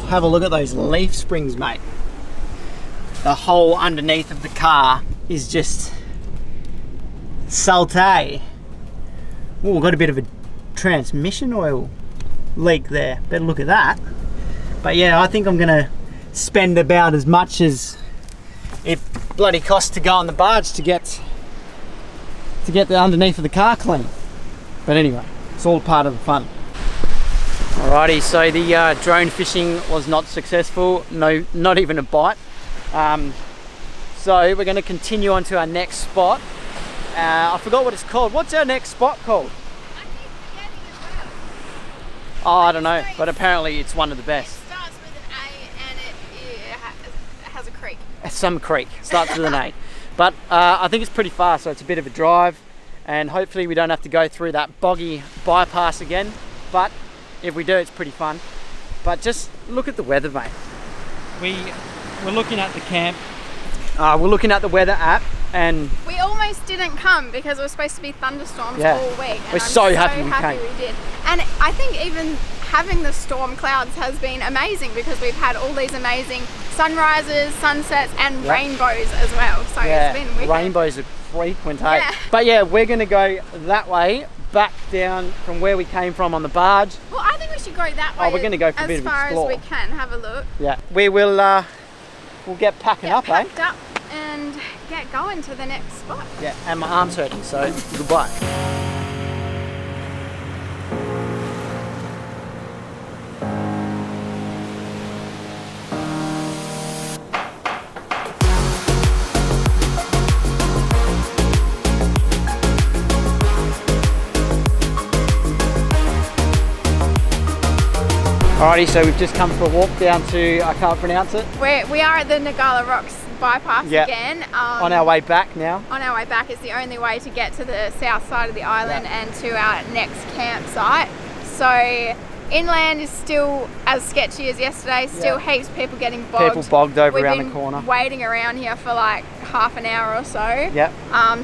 have a look at those leaf springs, mate. The hole underneath of the car is just salty. Oh, we've got a bit of a transmission oil leak there. Better look at that. But yeah, I think I'm gonna spend about as much as it bloody costs to go on the barge to get the underneath of the car clean. But anyway, it's all part of the fun. Alrighty, so the drone fishing was not successful. No, not even a bite. So we're going to continue on to our next spot. I forgot what it's called. What's our next spot called? I keep forgetting as well. Oh, I don't know, but apparently it's one of the best. It starts with an A and it has a creek. Some creek, starts with an A. But I think it's pretty far, so it's a bit of a drive, and hopefully we don't have to go through that boggy bypass again. But if we do, it's pretty fun. But just look at the weather, mate. We're looking at the camp. We're looking at the weather app, and we almost didn't come because it was supposed to be thunderstorms all week. And we're so happy we came. We did. And I think even having the storm clouds has been amazing because we've had all these amazing sunrises, sunsets, and rainbows as well. So it's been wicked. Rainbows are frequent, hey? Yeah. But yeah, we're going to go that way, back down from where we came from on the barge. Well, I think we should go that way. Oh, we're going to go for a bit of explore. As far as we can. Have a look. Yeah, we will. We'll get packing up, packed up and get going to the next spot. Yeah, and my arm's hurting, so goodbye. Alrighty, so we've just come for a walk down to, I can't pronounce it. We are at the Nagala Rocks bypass again. On our way back now. On our way back is the only way to get to the south side of the island and to our next campsite. So inland is still as sketchy as yesterday, still heaps of people getting bogged. People bogged over around the corner. We've been waiting around here for like half an hour or so. Yep.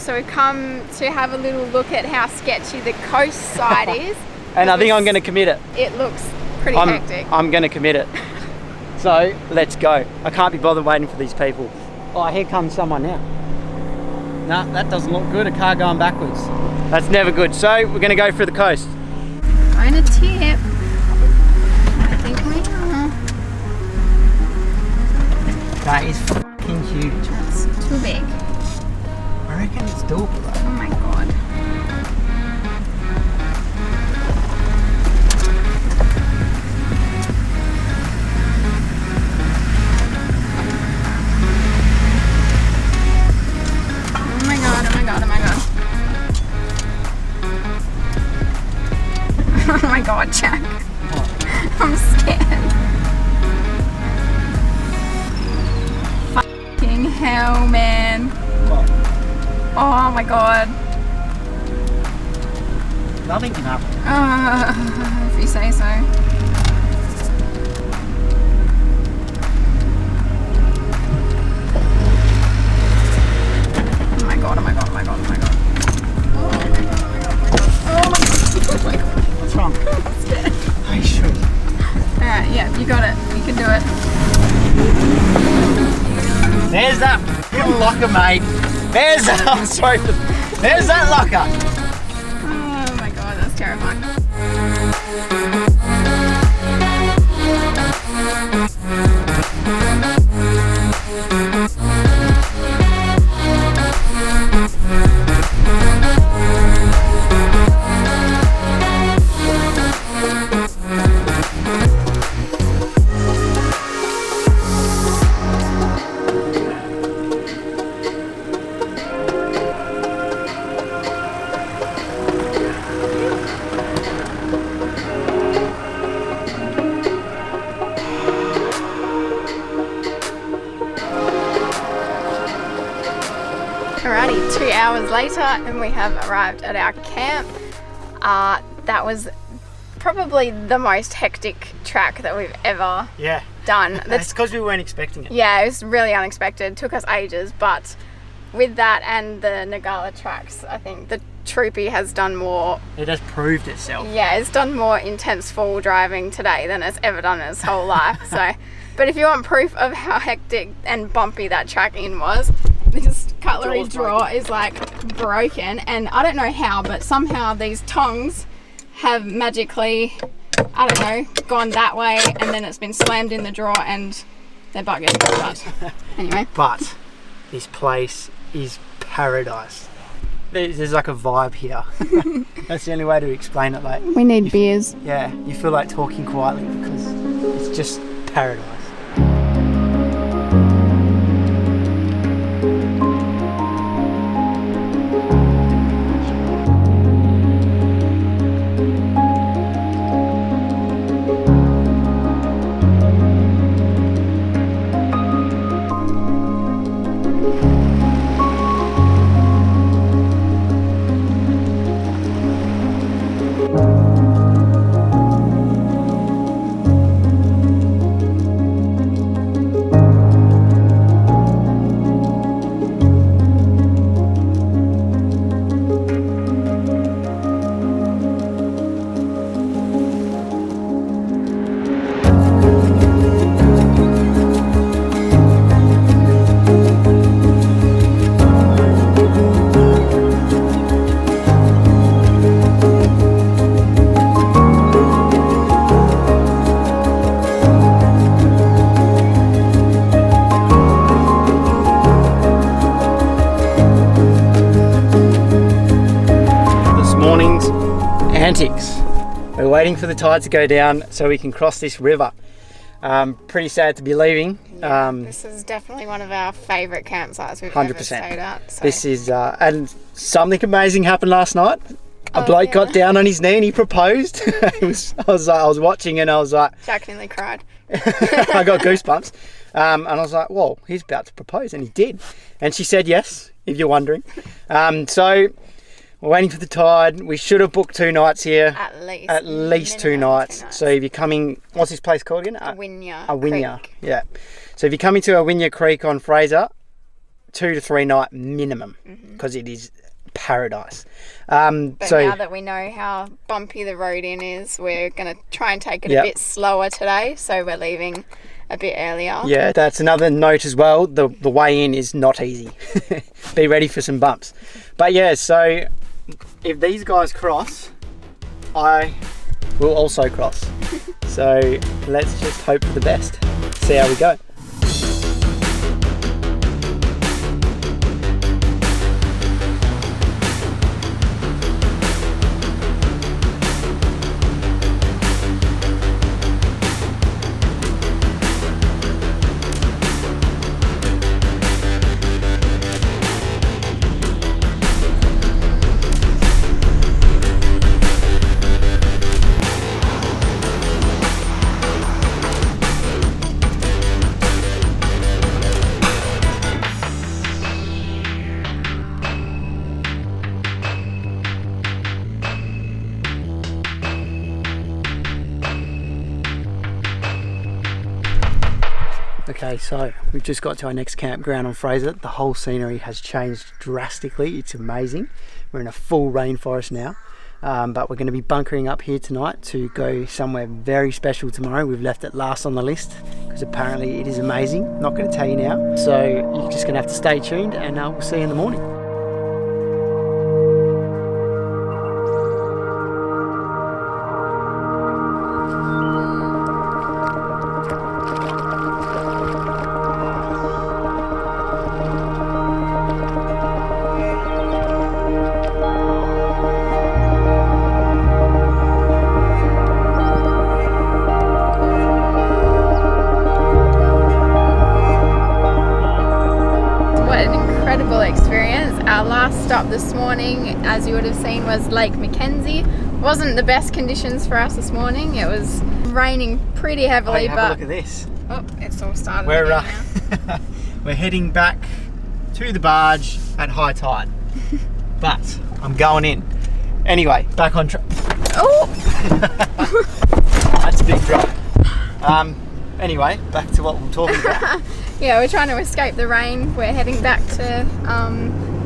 So we've come to have a little look at how sketchy the coast side is. And I think I'm going to commit it. It looks pretty hectic. I'm going to commit it. So let's go. I can't be bothered waiting for these people. Oh, here comes someone now. No, that doesn't look good. A car going backwards. That's never good. So we're going to go through the coast. On a tip. I think we are. That is fucking huge. That's too big. I reckon it's doable though. Oh my god. Oh my god, Jack. What? I'm scared. Fucking hell, man. What? Oh my god. Nothing can happen. If you say so. Oh my god, oh my god, oh my god, oh my god. Oh my god, oh my god, oh my god. Oh my god. What's wrong? I'm scared. Are you sure? Alright, yeah, you got it. You can do it. There's that fucking locker, mate. There's that. I'm sorry for. There's that locker. Oh my god, that's terrifying. Alrighty, 2 hours later and we have arrived at our camp. That was probably the most hectic track that we've ever done. That's because we weren't expecting it. Yeah, it was really unexpected. It took us ages, but with that and the Nagala tracks, I think the Troopy has done more. It has proved itself. Yeah, it's done more intense four-wheel driving today than it's ever done in its whole life. So, but if you want proof of how hectic and bumpy that track in was, this cutlery drawer is like broken, and I don't know how, but somehow these tongs have magically, I don't know, gone that way, and then it's been slammed in the drawer and they're buggered. But anyway. But this place is paradise. There's like a vibe here. That's the only way to explain it. Like, we need beers. Yeah, you feel like talking quietly because it's just paradise. Antics. We're waiting for the tide to go down so we can cross this river. Pretty sad to be leaving. Yeah, this is definitely one of our favourite campsites we've 100%. ever stayed at. So. This is, and something amazing happened last night. A bloke got down on his knee and he proposed. I was watching and I was like, Jack nearly cried. I got goosebumps. And I was like, whoa, he's about to propose, and he did. And she said yes, if you're wondering. So we're waiting for the tide. We should have booked 2 nights here. At least 2 nights. So if you're coming, what's this place called again? Awinya Creek. Yeah. So if you're coming to Awinya Creek on Fraser, 2 to 3 night minimum, because it is paradise. But now that we know how bumpy the road in is, we're going to try and take it a bit slower today. So we're leaving a bit earlier. Yeah, that's another note as well. The way in is not easy. Be ready for some bumps. But yeah, so if these guys cross, I will also cross. So let's just hope for the best. See how we go. Okay, so we've just got to our next campground on Fraser. The whole scenery has changed drastically. It's amazing. We're in a full rainforest now, but we're going to be bunkering up here tonight to go somewhere very special tomorrow. We've left it last on the list because apparently it is amazing. Not going to tell you now, so you're just going to have to stay tuned, and we'll see you in the morning. Our last stop this morning, as you would have seen, was Lake Mackenzie. Wasn't the best conditions for us this morning. It was raining pretty heavily. Have a look at this. Oh, it's all started again now. We're heading back to the barge at high tide, but I'm going in. Anyway, back on track. Oh! That's a big drop. Anyway, back to what we're talking about. Yeah, we're trying to escape the rain. We're heading back to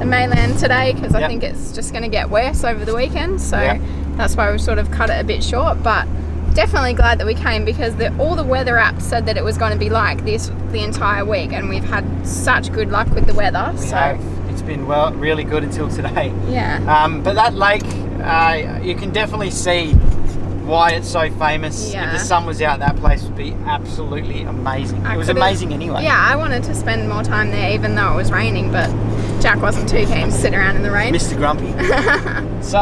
the mainland today because I think it's just going to get worse over the weekend, so that's why we've sort of cut it a bit short. But definitely glad that we came, because all the weather apps said that it was going to be like this the entire week, and we've had such good luck with the weather. It's been really good until today. But that lake, you can definitely see why it's so famous. If the sun was out, that place would be absolutely amazing. It was amazing anyway. I wanted to spend more time there even though it was raining, but Jack wasn't too keen to sit around in the rain. Mr. Grumpy. So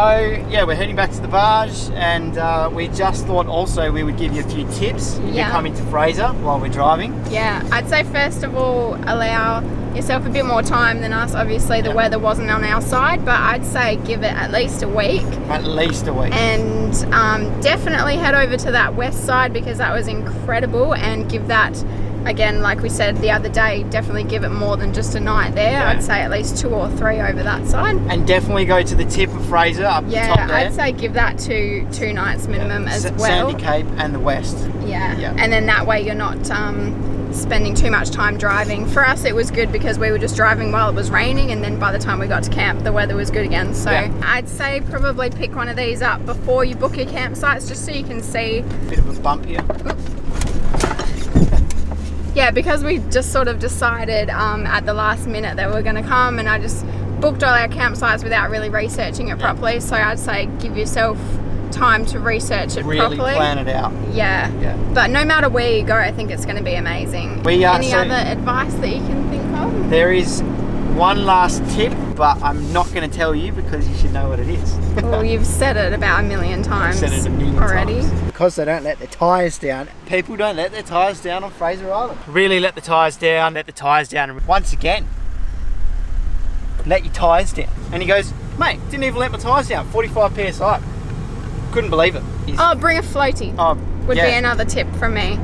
we're heading back to the barge, and we just thought also we would give you a few tips if you come into Fraser while we're driving. I'd say first of all, allow yourself a bit more time than us. Obviously the weather wasn't on our side, but I'd say give it at least a week. At least a week. And definitely head over to that west side, because that was incredible, and give that, again, like we said the other day, definitely give it more than just a night there. I'd say at least 2 or 3 over that side. And definitely go to the tip of Fraser up the top there. I'd say give that 2 nights minimum as well. Sandy Cape and the west. And then that way you're not spending too much time driving. For us it was good because we were just driving while it was raining, and then by the time we got to camp the weather was good again. So I'd say probably pick one of these up before you book your campsites, just so you can see. Bit of a bump here. Because we just sort of decided at the last minute that we're going to come, and I just booked all our campsites without really researching it properly. So I'd say give yourself time to research it really properly. Plan it out. But no matter where you go, I think it's going to be amazing. Any other advice that you can think of? There is one last tip, but I'm not going to tell you because you should know what it is. Well, you've said it about a million times I've said it a million already. Times. Because they don't let their tyres down. People don't let their tyres down on Fraser Island. Really let the tyres down, And once again, let your tyres down. And he goes, mate, didn't even let my tyres down, 45 PSI. Couldn't believe it. Bring a floaty. Would be another tip from me.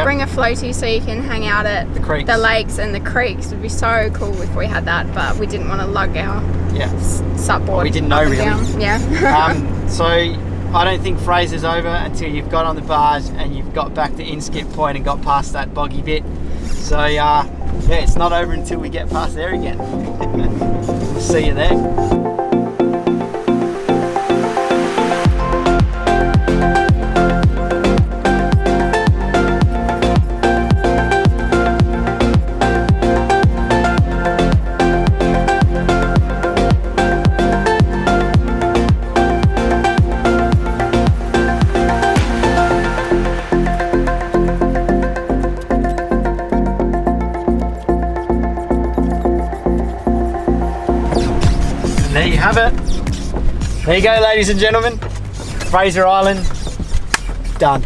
Bring a floaty so you can hang out at the lakes and the creeks. It would be so cool if we had that, but we didn't want to lug our supboard. Well, we didn't know really. So I don't think Fraser's over until you've got on the barge and you've got back to Inskip Point and got past that boggy bit. So it's not over until we get past there again. We'll see you there. There you have it. There you go, ladies and gentlemen. Fraser Island, done.